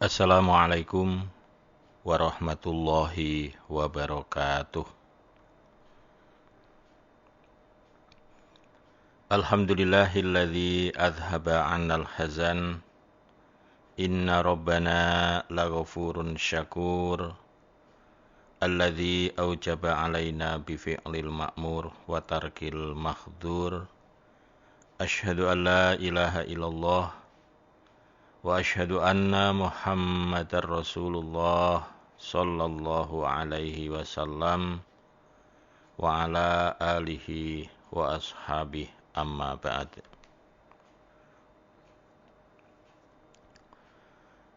Assalamualaikum warahmatullahi wabarakatuh. Alhamdulillahilladzi adhaba 'annal hazan. Inna rabbana laghafurun syakur. Alladzi aujaba 'alaina bifi'lil ma'mur wa tarkil mahdzur. Asyhadu an la ilaha illallah wa asyhadu anna Muhammadar Rasulullah sallallahu alaihi wasallam wa ala alihi wa ashabihi amma ba'd.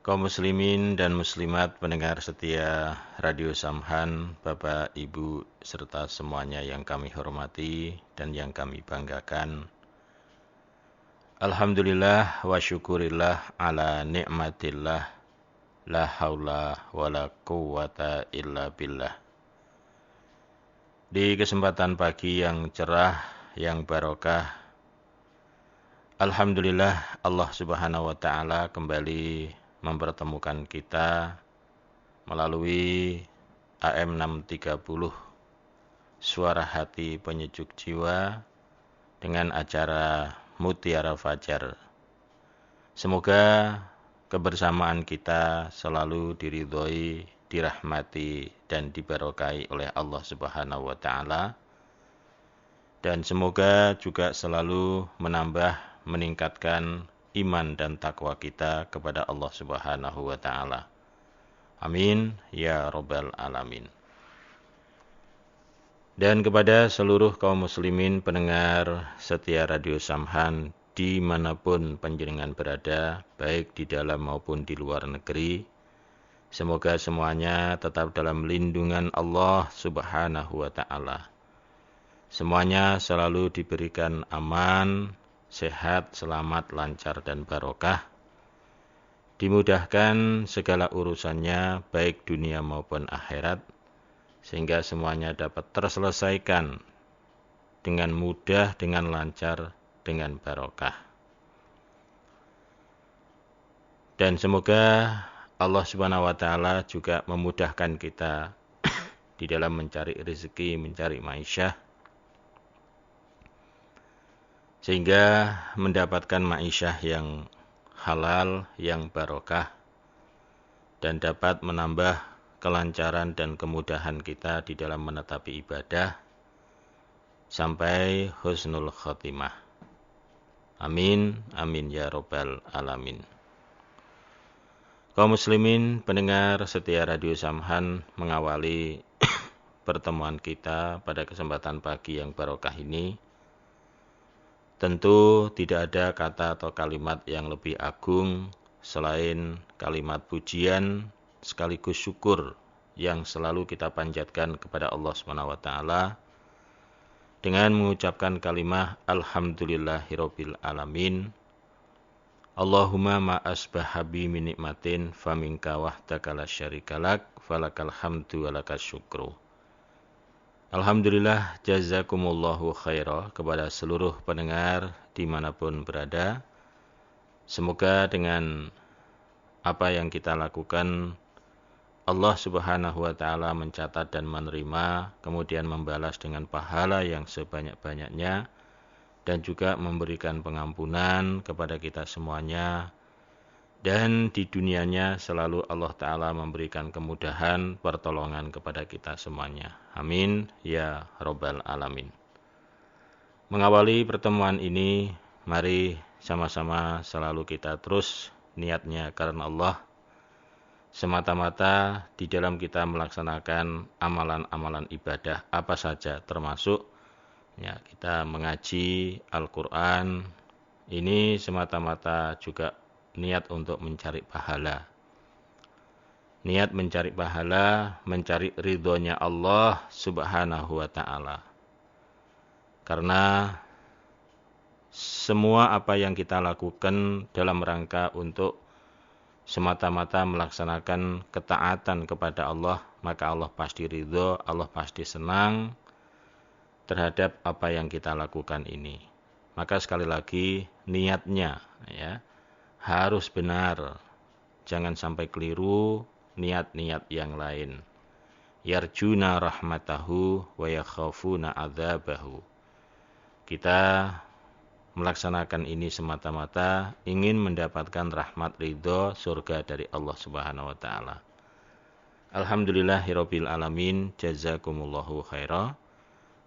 Kaum muslimin dan muslimat pendengar setia Radio Samhan, Bapak, Ibu, serta semuanya yang kami hormati dan yang kami banggakan. Alhamdulillah wa syukurillah ala ni'matillah, la haula wa la quwwata illa billah. Di kesempatan pagi yang cerah, yang barokah, alhamdulillah Allah Subhanahu wa taala kembali mempertemukan kita melalui AM 630 Suara Hati Penyejuk Jiwa dengan acara Mutiara Fajar. Semoga kebersamaan kita selalu diridhoi, dirahmati dan diberkahi oleh Allah Subhanahu wa taala. Dan semoga juga selalu meningkatkan iman dan takwa kita kepada Allah Subhanahu wa taala. Amin ya rabbal alamin. Dan kepada seluruh kaum muslimin pendengar setia Radio Samhan dimanapun panjenengan berada, baik di dalam maupun di luar negeri, semoga semuanya tetap dalam lindungan Allah Subhanahu wa ta'ala. Semuanya selalu diberikan aman, sehat, selamat, lancar, dan barokah. Dimudahkan segala urusannya, baik dunia maupun akhirat, sehingga semuanya dapat terselesaikan dengan mudah, dengan lancar, dengan barokah. Dan semoga Allah Subhanahu wa taala juga memudahkan kita di dalam mencari rezeki, mencari ma'isyah, sehingga mendapatkan ma'isyah yang halal, yang barokah, dan dapat menambah kelancaran dan kemudahan kita di dalam menetapi ibadah sampai husnul khotimah. Amin, amin ya rabbal alamin. Kaum muslimin pendengar setia Radio Samhan, mengawali pertemuan kita pada kesempatan pagi yang barokah ini, tentu tidak ada kata atau kalimat yang lebih agung selain kalimat pujian sekaligus syukur yang selalu kita panjatkan kepada Allah Subhanahu wa taala dengan mengucapkan kalimat alhamdulillahirabbil alamin. Allahumma ma asbaha bi min nikmatin faminka wahdaka la syarikalak falakal hamdu walakas syukru. Alhamdulillah, jazakumullahu khairah kepada seluruh pendengar dimanapun berada. Semoga dengan apa yang kita lakukan, Allah Subhanahu wa ta'ala mencatat dan menerima, kemudian membalas dengan pahala yang sebanyak-banyaknya, dan juga memberikan pengampunan kepada kita semuanya. Dan di dunianya selalu Allah Ta'ala memberikan kemudahan, pertolongan kepada kita semuanya. Amin ya rabbal alamin. Mengawali pertemuan ini, mari sama-sama selalu kita terus niatnya karena Allah, semata-mata di dalam kita melaksanakan amalan-amalan ibadah apa saja, termasuk kita mengaji Al-Quran, ini semata-mata juga niat untuk mencari pahala. Niat mencari pahala, mencari ridhonya Allah Subhanahu wa ta'ala. Karena semua apa yang kita lakukan dalam rangka untuk semata-mata melaksanakan ketaatan kepada Allah, maka Allah pasti ridho, Allah pasti senang terhadap apa yang kita lakukan ini. Maka sekali lagi niatnya harus benar, jangan sampai keliru niat-niat yang lain. Yarjuna rahmatahu wa yakhafuna adzabahu. Kita melaksanakan ini semata-mata ingin mendapatkan rahmat ridho surga dari Allah Subhanahu wa taala. Alhamdulillahirabbil alamin, jazakumullahu khaira.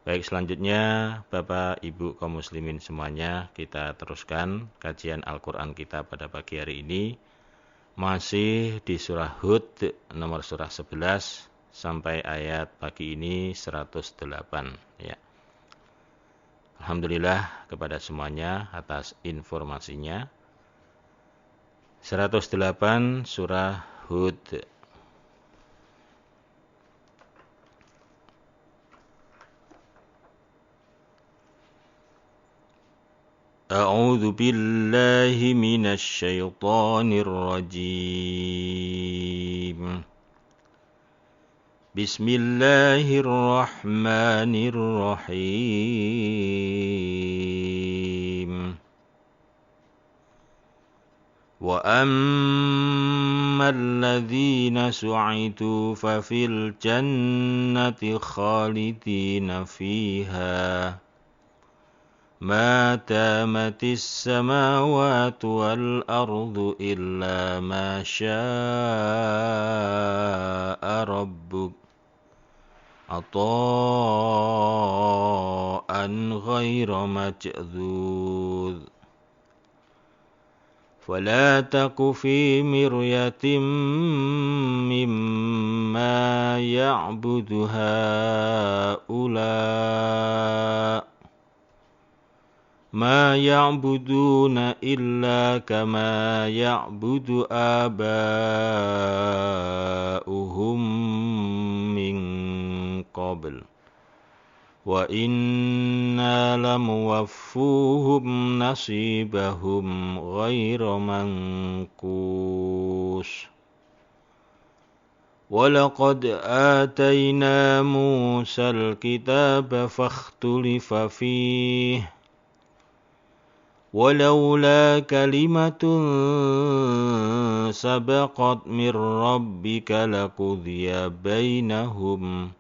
Baik, selanjutnya Bapak Ibu kaum muslimin semuanya, kita teruskan kajian Al-Qur'an kita pada pagi hari ini. Masih di surah Hud nomor surah 11 sampai ayat pagi ini 108 ya. Alhamdulillah kepada semuanya atas informasinya. 108 surah Hud. A'udzu billahi minasy syaithanir rajim. Bismillahirrahmanirrahim. Wa ammal ladzina su'idu fa fil jannati khalidina fiha. ما دامت السماوات والأرض إلا ما شاء ربك عطاء غير مجذوذ فلا تك في مرية مما يعبد هؤلاء ما يعبدون إلا كما يعبد آباؤهم من قبل وإنا لموفوهم نصيبهم غير منقوص ولقد آتينا موسى الكتاب فاختلف فيه ولولا كلمة سبقت من ربك لقضي بينهم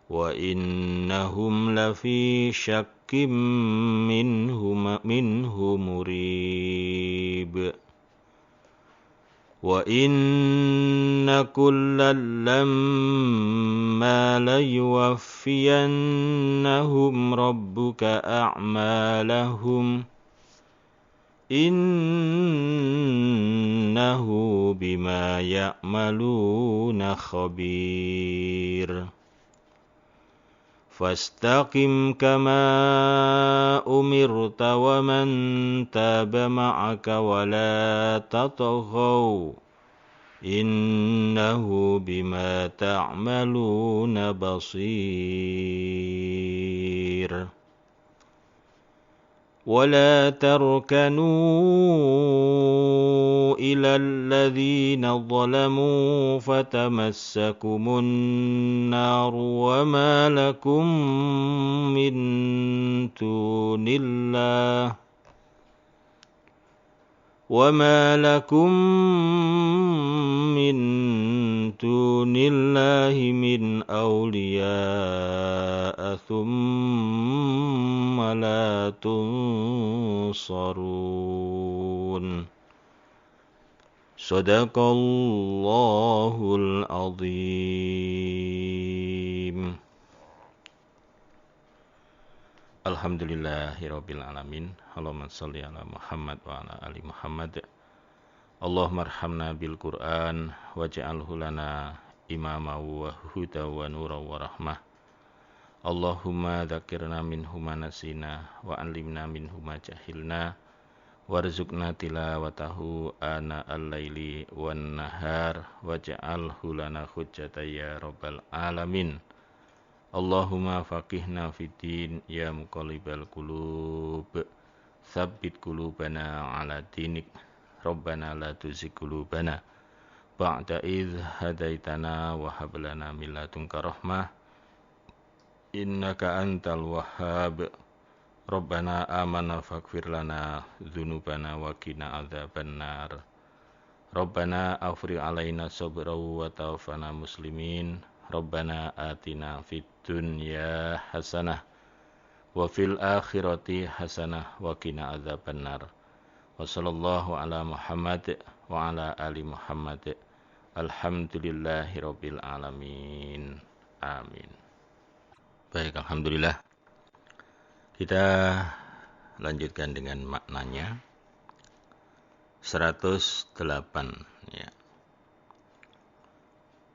وإنهم لفي شك منه مريب وإن كلا لما ليوفينهم ربك أعمالهم إنه بما يعملون خبير فاستقم كما أمرت ومن تاب معك ولا تطغوا إنه بما تعملون بصير ولا تركنوا إلى الذين ظلموا فتمسكم النار وما لكم من دون الله من أولياء ثم لا تنصرون صدق الله العظيم. Alhamdulillahirabbil alamin. Allahumma shalli ala Muhammad wa ala ali Muhammad. Allahumma arhamna bil Qur'an waj'alhu lana imama wa huda wa nura wa rahmah. Allahumma dzakirna minhu ma nasina wa 'allimna minhu ma jahilna warzuqna tilawatahu ana al-laili wan nahar waj'alhu lana hujjatan ya rabbal alamin. Allahumma faqihna fid din ya muqallibal qulub tsabbit qulubana ala dinik. Rabbana la tuzigh qulubana ba'da idh hadaitana wa hab lana min ladunka rahmah innaka antal wahhab. Rabbana amanna faghfir lana dzunubana wa qina adzabannar. Rabbana afrigh 'alaina sabran wa tawaffana muslimin. Rabbana atina fid dunya hasanah wa fil akhirati hasanah wa qina adzabannar. Wa sallallahu ala Muhammad wa ala ali Muhammad. Alhamdulillahirabbil alamin. Amin. Baik, alhamdulillah. Kita lanjutkan dengan maknanya. 108 ya.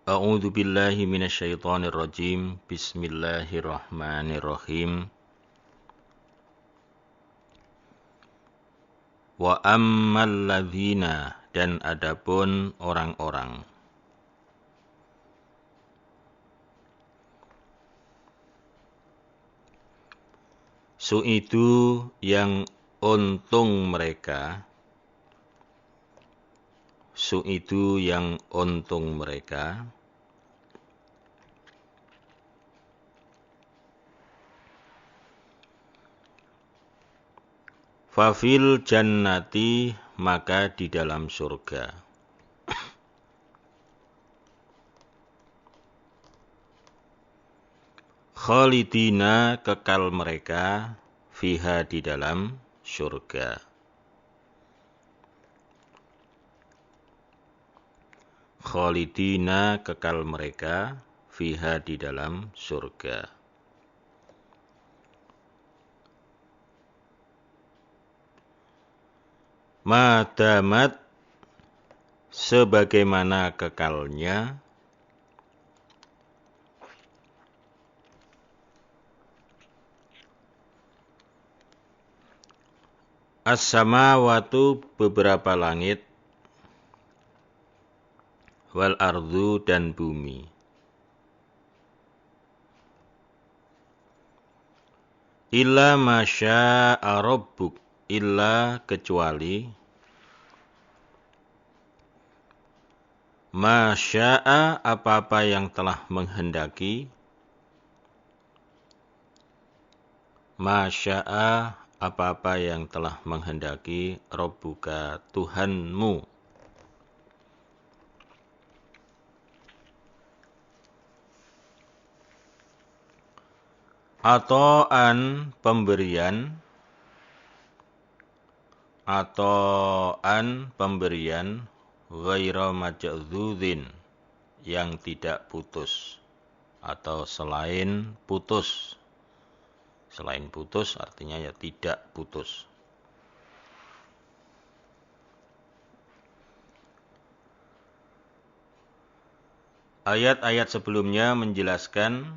A'udzu billahi minasyaitonir rajim. Bismillahirrahmanirrahim. Wa ammal ladzina, dan adapun orang-orang su'idu yang untung mereka, su'idu yang untung mereka, fafil jannati, maka di dalam surga. Khalidina, kekal mereka, fiha, di dalam surga. Khalidina, kekal mereka, fiha, di dalam surga. Madamat, sebagaimana kekalnya, as-samawatu, beberapa langit, wal ardu, dan bumi. Illa masya'a rabbuk, illa, kecuali, masya'a, apa-apa yang telah menghendaki, masya'a, apa-apa yang telah menghendaki, Rabbuka, Tuhanmu. Ato'an, pemberian, ato'an, pemberian, ghaira maj'dzudzin, yang tidak putus, atau selain putus. Selain putus artinya ya tidak putus. Ayat-ayat sebelumnya menjelaskan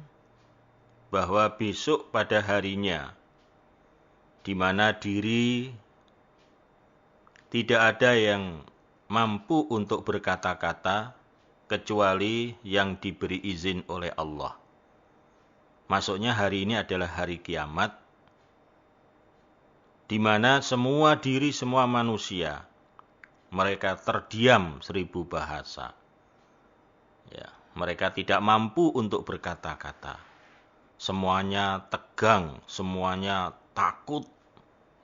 bahwa besok pada harinya, di mana diri tidak ada yang mampu untuk berkata-kata kecuali yang diberi izin oleh Allah. Maksudnya hari ini adalah hari kiamat, di mana semua diri, semua manusia, mereka terdiam 1000 bahasa. Ya, mereka tidak mampu untuk berkata-kata. Semuanya tegang, semuanya takut,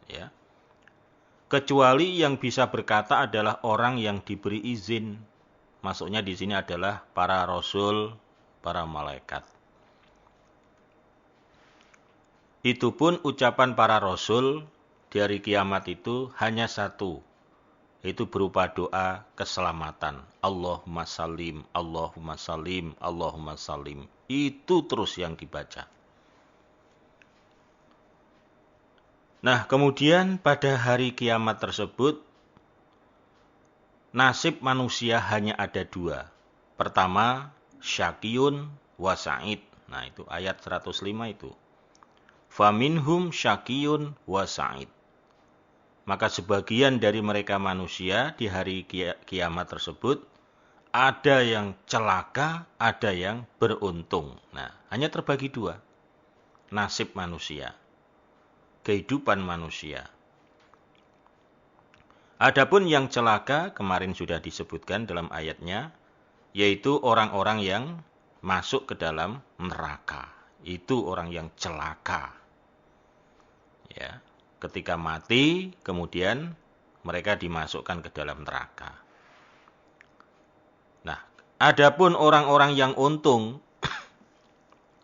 ya. Kecuali yang bisa berkata adalah orang yang diberi izin. Maksudnya di sini adalah para rasul, para malaikat. Itu pun ucapan para rasul di hari kiamat itu hanya satu, yaitu berupa doa keselamatan. Allahumma salim, Allahumma salim, Allahumma salim. Itu terus yang dibaca. Nah, kemudian pada hari kiamat tersebut, nasib manusia hanya ada 2. Pertama, syaqiyun wa sa'id. Nah, itu ayat 105 itu. Faminhum syaqiyun wa sa'id. Maka sebagian dari mereka manusia di hari kiamat tersebut, ada yang celaka, ada yang beruntung. Nah, hanya terbagi 2. Nasib manusia, kehidupan manusia. Adapun yang celaka, kemarin sudah disebutkan dalam ayatnya, yaitu orang-orang yang masuk ke dalam neraka. Itu orang yang celaka. Ya, ketika mati, kemudian mereka dimasukkan ke dalam neraka. Nah, adapun orang-orang yang untung,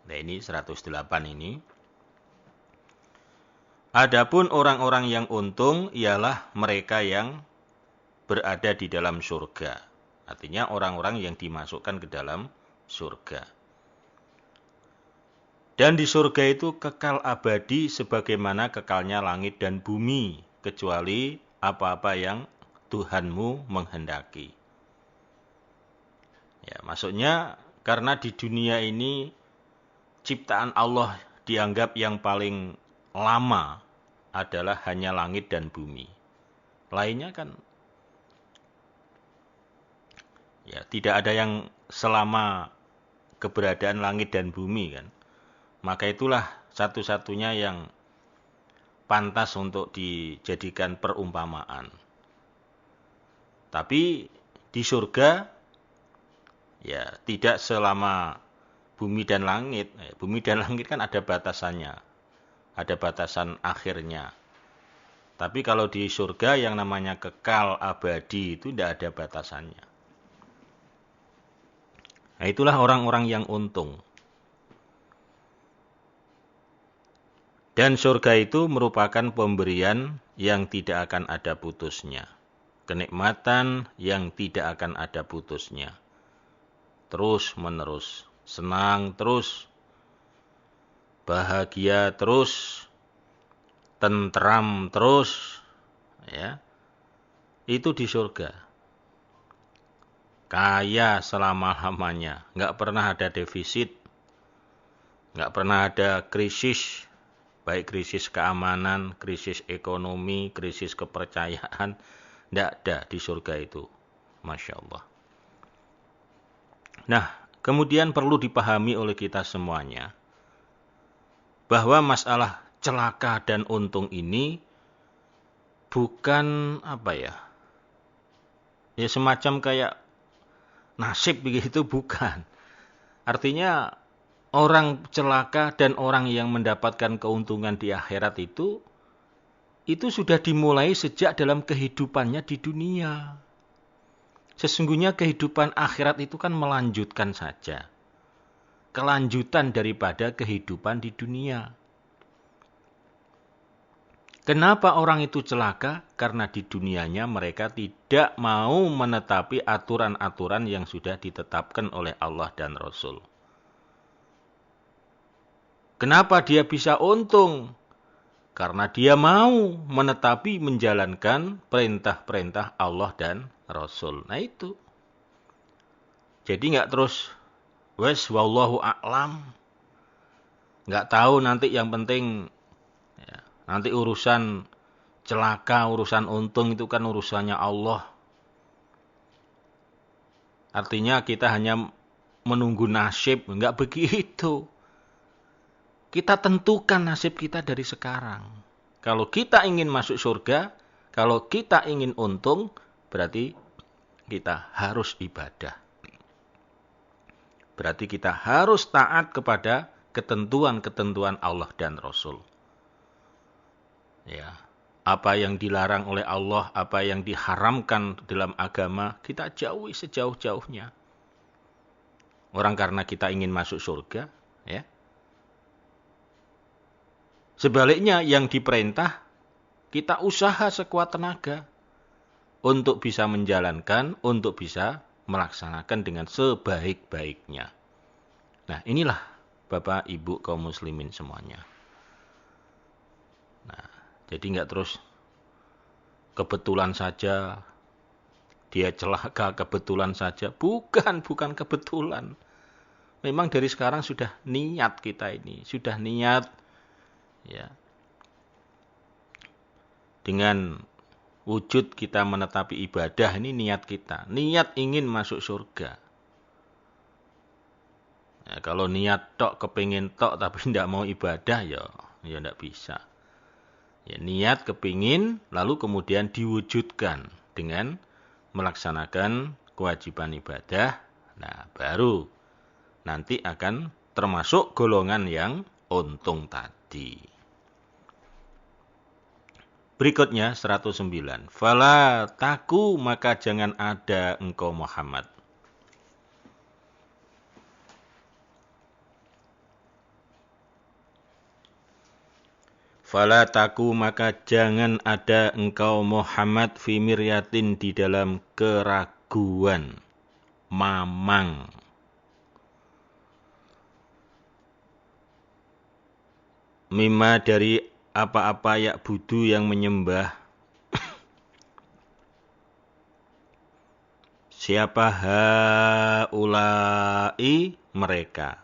nah ini 108 ini. Adapun orang-orang yang untung ialah mereka yang berada di dalam surga. Artinya orang-orang yang dimasukkan ke dalam surga. Dan di surga itu kekal abadi sebagaimana kekalnya langit dan bumi, kecuali apa-apa yang Tuhanmu menghendaki. Ya, maksudnya karena di dunia ini ciptaan Allah dianggap yang paling lama adalah hanya langit dan bumi. Lainnya kan ya tidak ada yang selama keberadaan langit dan bumi kan. Maka itulah satu-satunya yang pantas untuk dijadikan perumpamaan. Tapi di surga ya tidak selama bumi dan langit. Bumi dan langit kan ada batasannya. Ada batasan akhirnya. Tapi kalau di surga yang namanya kekal abadi itu tidak ada batasannya. Nah, itulah orang-orang yang untung. Dan surga itu merupakan pemberian yang tidak akan ada putusnya. Kenikmatan yang tidak akan ada putusnya. Terus menerus. Senang terus. Bahagia terus. Tentram terus. Ya. Itu di surga. Kaya selama-lamanya. Nggak pernah ada defisit. Nggak pernah ada krisis. Baik krisis keamanan, krisis ekonomi, krisis kepercayaan. Tidak ada di surga itu. Masya Allah. Nah, kemudian perlu dipahami oleh kita semuanya. Bahwa masalah celaka dan untung ini bukan apa ya. Ya semacam kayak nasib begitu, bukan. Artinya orang celaka dan orang yang mendapatkan keuntungan di akhirat itu sudah dimulai sejak dalam kehidupannya di dunia. Sesungguhnya kehidupan akhirat itu kan melanjutkan saja. Kelanjutan daripada kehidupan di dunia. Kenapa orang itu celaka? Karena di dunianya mereka tidak mau menetapi aturan-aturan yang sudah ditetapkan oleh Allah dan Rasul. Kenapa dia bisa untung? Karena dia mau menetapi menjalankan perintah-perintah Allah dan Rasul. Nah itu. Jadi nggak terus, wes wallahu a'lam. Nggak tahu nanti, yang penting ya, nanti urusan celaka, urusan untung itu kan urusannya Allah. Artinya kita hanya menunggu nasib. Nggak begitu. Kita tentukan nasib kita dari sekarang. Kalau kita ingin masuk surga, kalau kita ingin untung, berarti kita harus ibadah. Berarti kita harus taat kepada ketentuan-ketentuan Allah dan Rasul. Ya, apa yang dilarang oleh Allah, apa yang diharamkan dalam agama, kita jauhi sejauh-jauhnya. Orang karena kita ingin masuk surga, ya. Sebaliknya yang diperintah, kita usaha sekuat tenaga untuk bisa menjalankan, untuk bisa melaksanakan dengan sebaik-baiknya. Nah, inilah Bapak Ibu kaum muslimin semuanya. Nah, jadi nggak terus kebetulan saja dia celaka, kebetulan saja. Bukan kebetulan. Memang dari sekarang sudah niat kita ini, sudah niat ya. Dengan wujud kita menetapi ibadah, ini niat kita. Niat ingin masuk surga. Ya, kalau niat tok, kepingin tok, tapi tidak mau ibadah, ya tidak bisa. Ya, niat kepingin, lalu kemudian diwujudkan dengan melaksanakan kewajiban ibadah. Nah, baru nanti akan termasuk golongan yang untung tadi. Berikutnya 109. Fala taku, maka jangan ada engkau Muhammad. Fala taku maka jangan ada engkau Muhammad fi miryatin di dalam keraguan, mamang. Mimma dari apa-apa yak budu yang menyembah siapa haulai mereka.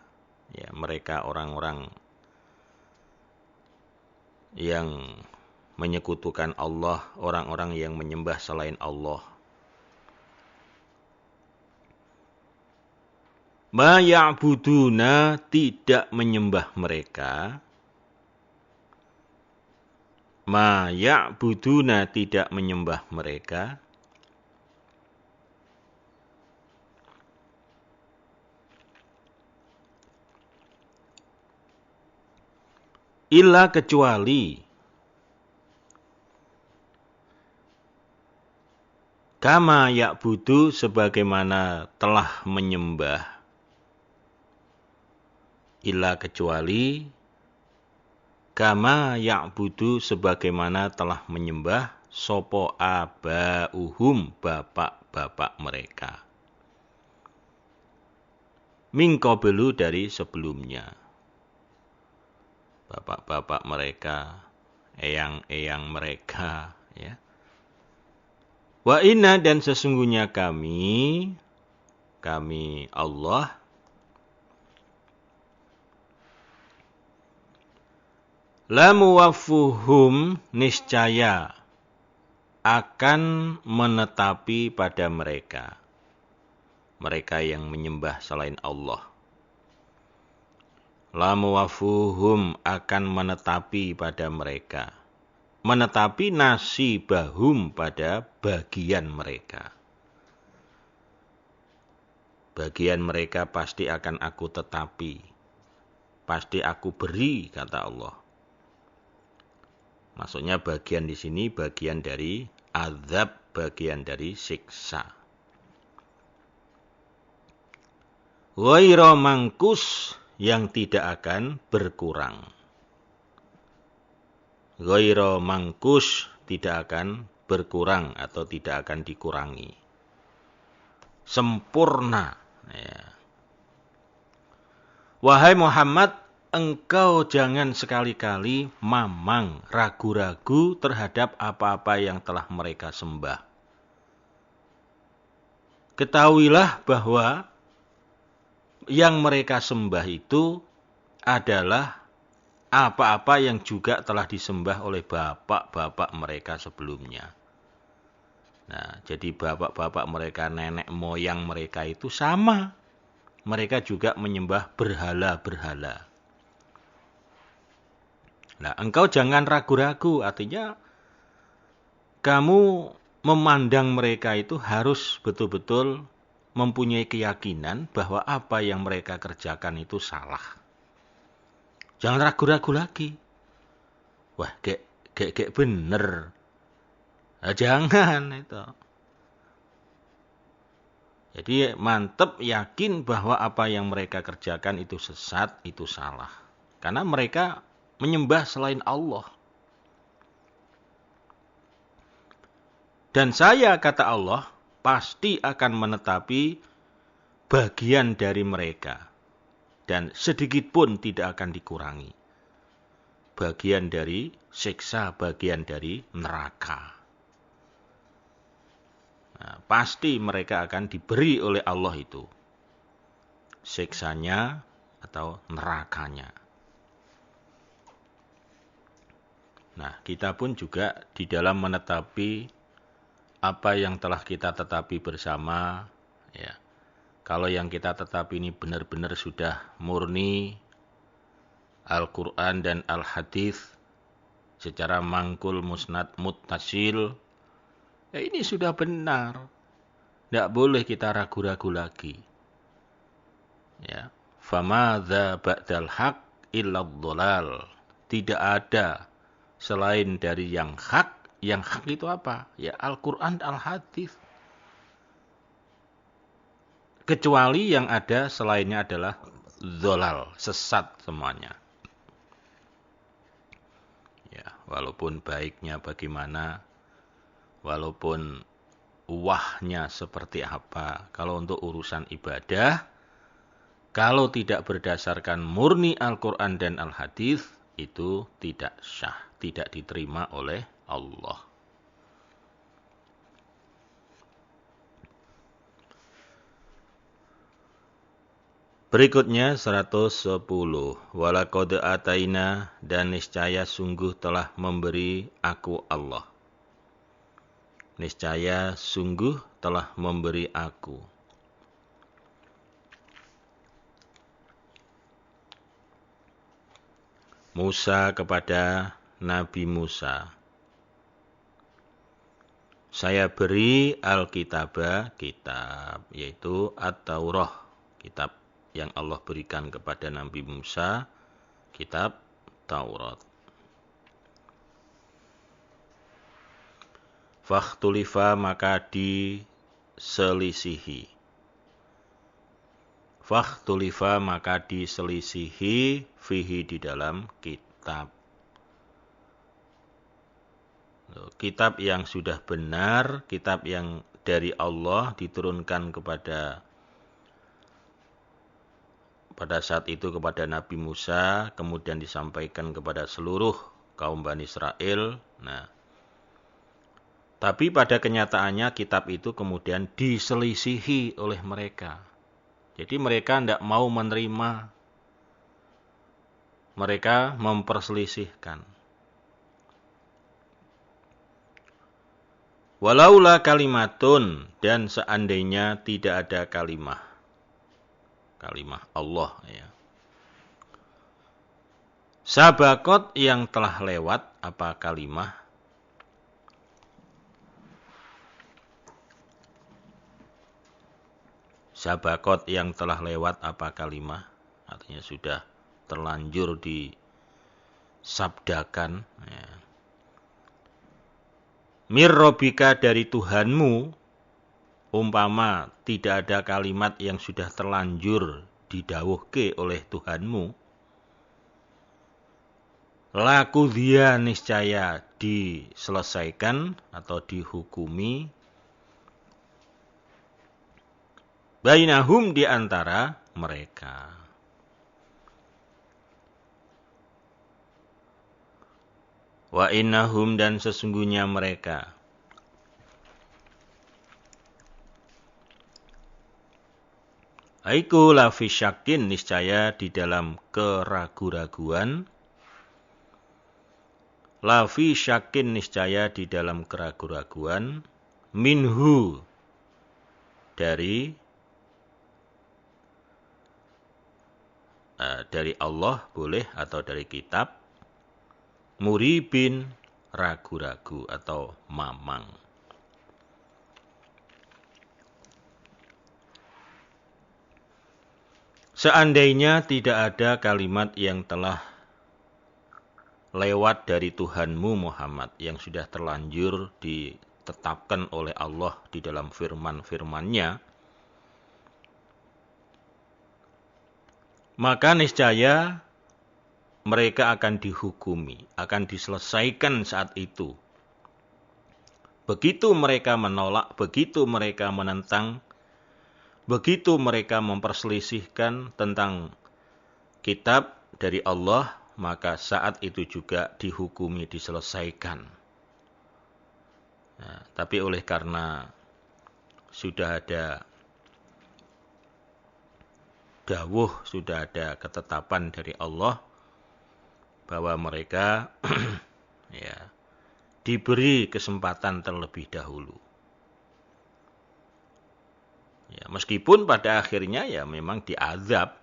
Ya, mereka orang-orang yang menyekutukan Allah, orang-orang yang menyembah selain Allah. Ma ya'buduna tidak menyembah mereka. Ma ya'buduna tidak menyembah mereka. Illa kecuali kama ya'budu sebagaimana telah menyembah. Illa kecuali kama ya'budu sebagaimana telah menyembah sopo abauhum bapak-bapak mereka. Min qablu dari sebelumnya. Bapak-bapak mereka, eyang-eyang mereka, ya. Wa inna dan sesungguhnya kami Allah la muwaffuhum niscaya akan menetapi pada mereka yang menyembah selain Allah. La muwaffuhum akan menetapi pada mereka. Menetapi nasibahum pada bagian mereka. Bagian mereka pasti akan aku tetapi. Pasti aku beri, kata Allah. Maksudnya bagian di sini bagian dari azab, bagian dari siksa. Ghaira mangkus yang tidak akan berkurang. Ghaira mangkus tidak akan berkurang atau tidak akan dikurangi. Sempurna. Ya. Wahai Muhammad, engkau jangan sekali-kali mamang, ragu-ragu terhadap apa-apa yang telah mereka sembah. Ketahuilah bahwa yang mereka sembah itu adalah apa-apa yang juga telah disembah oleh bapak-bapak mereka sebelumnya. Nah, jadi bapak-bapak mereka, nenek moyang mereka itu sama. Mereka juga menyembah berhala-berhala. Nah, engkau jangan ragu-ragu, artinya kamu memandang mereka itu harus betul-betul mempunyai keyakinan bahwa apa yang mereka kerjakan itu salah. Jangan ragu-ragu lagi. Wah, kayak bener. Nah, jangan itu. Jadi mantep yakin bahwa apa yang mereka kerjakan itu sesat, itu salah. Karena mereka menyembah selain Allah. Dan saya, kata Allah, pasti akan menetapi bagian dari mereka. Dan sedikit pun tidak akan dikurangi. Bagian dari siksa, bagian dari neraka. Nah, pasti mereka akan diberi oleh Allah itu. Siksanya atau nerakanya. Nah, kita pun juga di dalam menetapi apa yang telah kita tetapi bersama, ya. Kalau yang kita tetapi ini benar-benar sudah murni Al-Quran dan Al-Hadis secara mangkul musnad muttasil, ya ini sudah benar. Tidak boleh kita ragu-ragu lagi. Ya. Famadza ba'dal haq illa dhalal. Tidak ada selain dari yang hak. Yang hak itu apa? Ya Al-Quran, Al-Hadis. Kecuali yang ada selainnya adalah dhalal, sesat semuanya. Ya, walaupun baiknya bagaimana, walaupun wahnya seperti apa. Kalau untuk urusan ibadah, kalau tidak berdasarkan murni Al-Quran dan Al-Hadis, itu tidak syah, tidak diterima oleh Allah. Berikutnya 110. Walaqad ataina, dan niscaya sungguh telah memberi aku Allah. Niscaya sungguh telah memberi aku. Musa kepada Nabi Musa. Saya beri Alkitabah, kitab, yaitu At-Taurah, kitab yang Allah berikan kepada Nabi Musa, kitab Taurat. Fakhtulifa, maka diselisihi. Fakhtulifa, maka diselisihi, fihi, di dalam kitab. Kitab yang sudah benar, kitab yang dari Allah diturunkan pada saat itu kepada Nabi Musa, kemudian disampaikan kepada seluruh kaum Bani Israel. Nah, tapi pada kenyataannya kitab itu kemudian diselisihi oleh mereka. Jadi mereka tidak mau menerima. Mereka memperselisihkan. Walaula kalimatun, dan seandainya tidak ada kalimah Allah, ya. Sabakot, yang telah lewat, apa kalimah? Sabakot, yang telah lewat, apa kalimah? Artinya sudah terlanjur disabdakan, ya. Mir Rabbika, dari Tuhanmu, umpama tidak ada kalimat yang sudah terlanjur didhawuhke oleh Tuhanmu, laku dia niscaya diselesaikan atau dihukumi, bainahum, di antara mereka. Wa innahum, dan sesungguhnya mereka, aiku lafi syakin, niscaya di dalam keragu-raguan. Lafi syakin, niscaya di dalam keragu-raguan. Minhu, dari Allah boleh, atau dari kitab. Muribin, ragu-ragu atau mamang. Seandainya tidak ada kalimat yang telah lewat dari Tuhanmu Muhammad, yang sudah terlanjur ditetapkan oleh Allah di dalam firman-firmannya, maka niscaya mereka akan dihukumi, akan diselesaikan saat itu. Begitu mereka menolak, begitu mereka menentang, begitu mereka memperselisihkan tentang kitab dari Allah, maka saat itu juga dihukumi, diselesaikan. Nah, tapi oleh karena sudah ada dawuh, sudah ada ketetapan dari Allah bahwa mereka ya, diberi kesempatan terlebih dahulu. Ya, meskipun pada akhirnya ya memang diazab,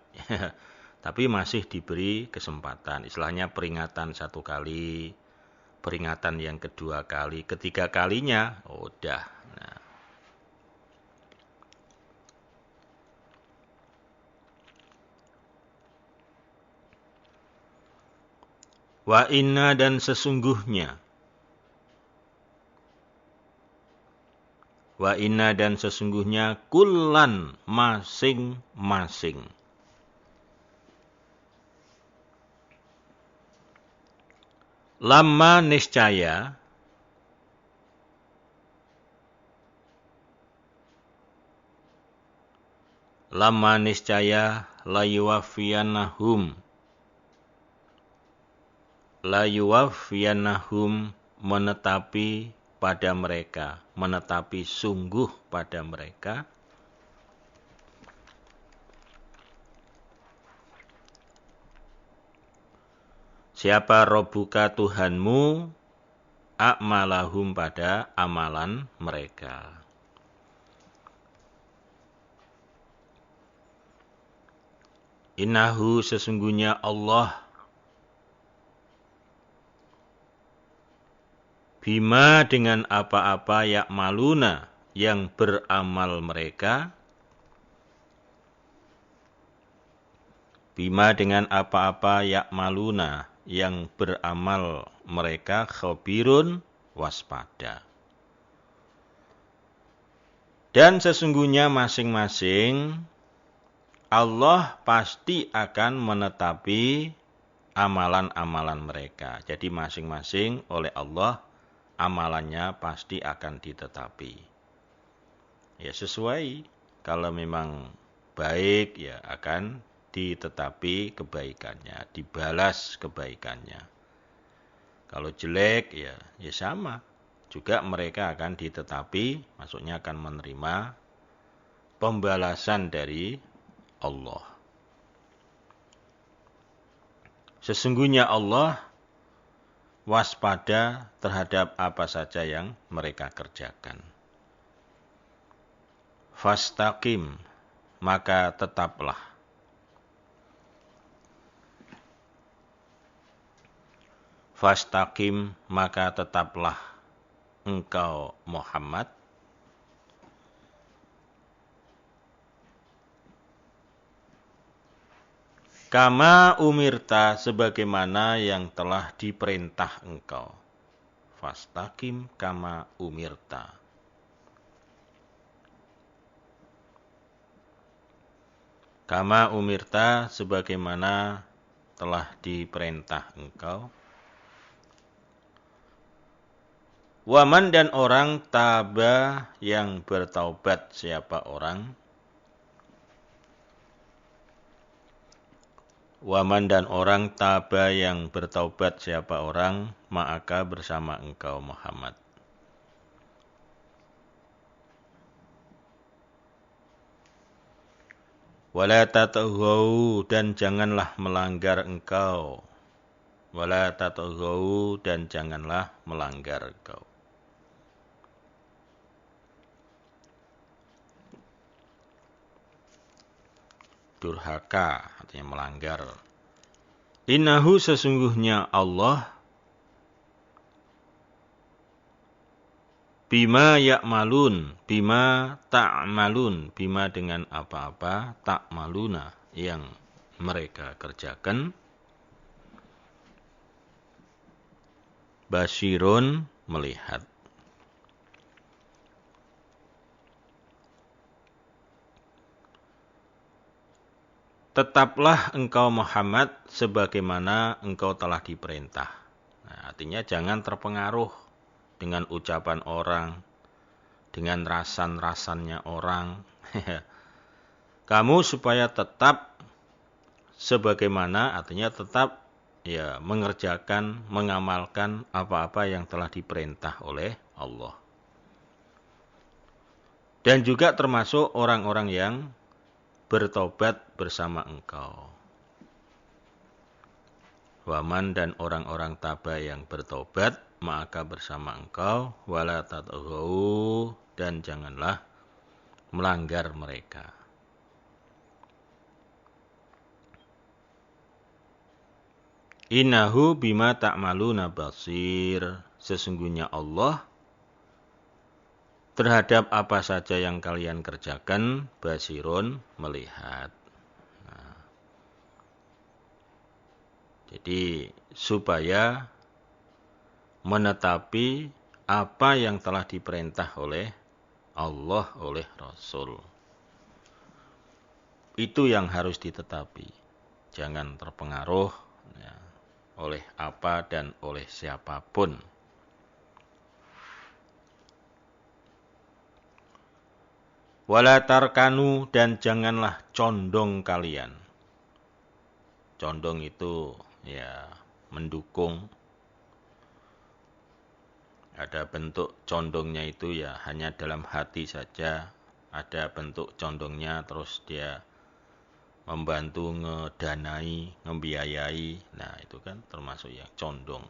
tapi masih diberi kesempatan. Istilahnya peringatan satu kali, peringatan yang kedua kali, ketiga kalinya, udah. Nah. Wa inna, dan sesungguhnya. Wa inna, dan sesungguhnya, kullan, masing-masing. Lama niscaya layuwafiyannahum menetapi pada mereka, menetapi sungguh pada mereka siapa Rabbuka Tuhanmu a'malahum pada amalan mereka. Innahu sesungguhnya Allah bima dengan apa-apa ya'maluna yang beramal mereka, bima dengan apa-apa ya'maluna yang beramal mereka, khabirun waspada. Dan sesungguhnya masing-masing Allah pasti akan menetapi amalan-amalan mereka. Jadi masing-masing oleh Allah amalannya pasti akan ditetapi. Ya sesuai, kalau memang baik ya akan ditetapi kebaikannya, dibalas kebaikannya. Kalau jelek ya sama, juga mereka akan ditetapi, maksudnya akan menerima pembalasan dari Allah. Sesungguhnya Allah waspada terhadap apa saja yang mereka kerjakan. Fastaqim, maka tetaplah. Fastaqim, maka tetaplah engkau Muhammad kama umirta sebagaimana yang telah diperintah engkau. Fastaqim kama umirta. Kama umirta sebagaimana telah diperintah engkau. Waman dan orang taba yang bertaubat siapa orang. Waman dan orang taba yang bertaubat siapa orang, ma'aka bersama engkau Muhammad. Wala tataghaw dan janganlah melanggar engkau. Wala tataghaw dan janganlah melanggar engkau. Durhaka artinya melanggar. Innahu sesungguhnya Allah bima ya'malun, bima ta'malun, bima dengan apa-apa ta'maluna yang mereka kerjakan. Basyirun melihat. Tetaplah engkau Muhammad sebagaimana engkau telah diperintah. Nah, artinya jangan terpengaruh dengan ucapan orang, dengan rasan-rasannya orang. Kamu supaya tetap sebagaimana, artinya tetap ya mengerjakan, mengamalkan apa-apa yang telah diperintah oleh Allah. Dan juga termasuk orang-orang yang bertobat bersama engkau. Waman dan orang-orang taba yang bertobat, maka bersama engkau, wala tataghaw dan janganlah melanggar mereka. Innahu bima ta'maluna basir, sesungguhnya Allah terhadap apa saja yang kalian kerjakan, basirun melihat. Nah, jadi supaya menetapi apa yang telah diperintah oleh Allah, oleh Rasul. Itu yang harus ditetapi. Jangan terpengaruh. Ya. oleh apa dan oleh siapapun. Wala tarkanu, dan janganlah condong kalian. Condong itu ya mendukung. Ada bentuk condongnya itu ya hanya dalam hati saja. Ada bentuk condongnya terus dia membantu ngedanai, ngembiayai. Nah, itu kan termasuk yang condong.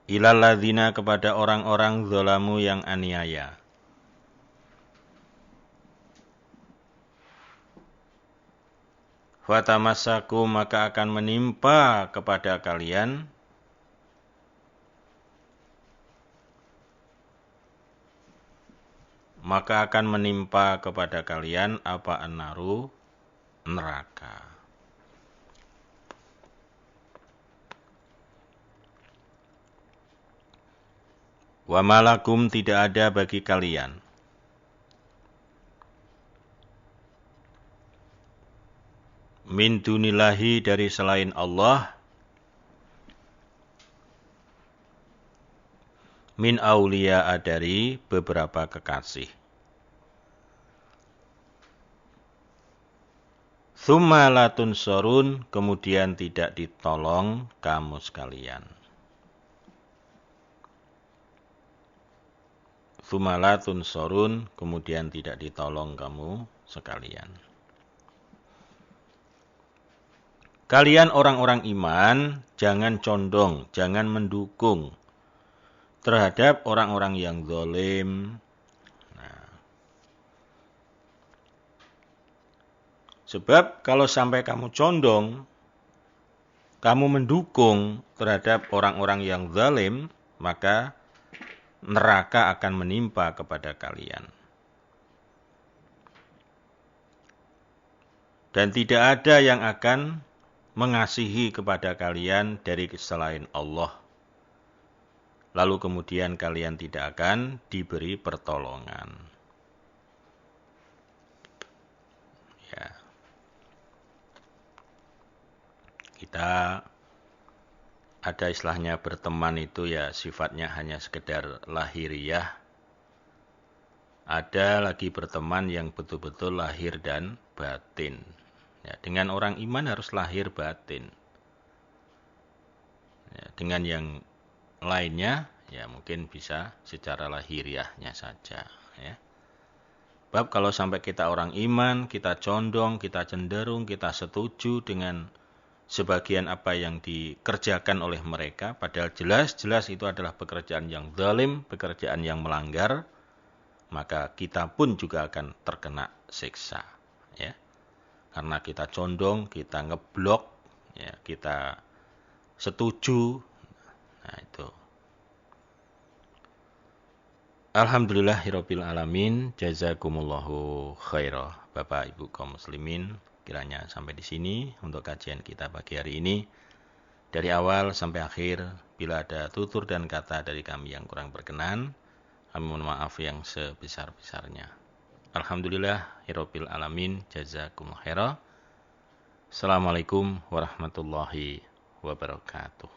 Ilal ladzina, kepada orang-orang zalamu yang aniaya. Fatamassaku, maka akan menimpa kepada kalian apa annaru, neraka. Wa malakum, tidak ada bagi kalian min dunillahi, dari selain Allah, min auliya, dari beberapa kekasih. Tsumma la tunsurun, kemudian tidak ditolong kamu sekalian. Tsumma la tunsurun, kemudian tidak ditolong kamu sekalian. Kalian orang-orang iman, jangan condong, jangan mendukung terhadap orang-orang yang zalim. Nah, sebab kalau sampai kamu condong, kamu mendukung terhadap orang-orang yang zalim, maka neraka akan menimpa kepada kalian. Dan tidak ada yang akan mengasihi kepada kalian dari selain Allah. Lalu kemudian kalian tidak akan diberi pertolongan. Ya. Kita ada istilahnya berteman itu ya sifatnya hanya sekedar lahiriah. Ada lagi berteman yang betul-betul lahir dan batin. Ya, dengan orang iman harus lahir batin. Ya, dengan yang lainnya ya mungkin bisa secara lahiriahnya saja. Ya. Sebab kalau sampai kita orang iman, kita condong, kita cenderung, kita setuju dengan sebagian apa yang dikerjakan oleh mereka, padahal jelas-jelas itu adalah pekerjaan yang zalim, pekerjaan yang melanggar, maka kita pun juga akan terkena siksa. Ya. Karena kita condong, kita ngeblok, ya, kita setuju. Nah, itu. Alhamdulillahirabbil alamin, jazakumullahu khairah. Bapak Ibu kaum muslimin, kiranya sampai di sini untuk kajian kita pagi hari ini. Dari awal sampai akhir, bila ada tutur dan kata dari kami yang kurang berkenan, kami mohon maaf yang sebesar-besarnya. Alhamdulillahirabbil alamin, jazakumullahu khairan. Assalamualaikum warahmatullahi wabarakatuh.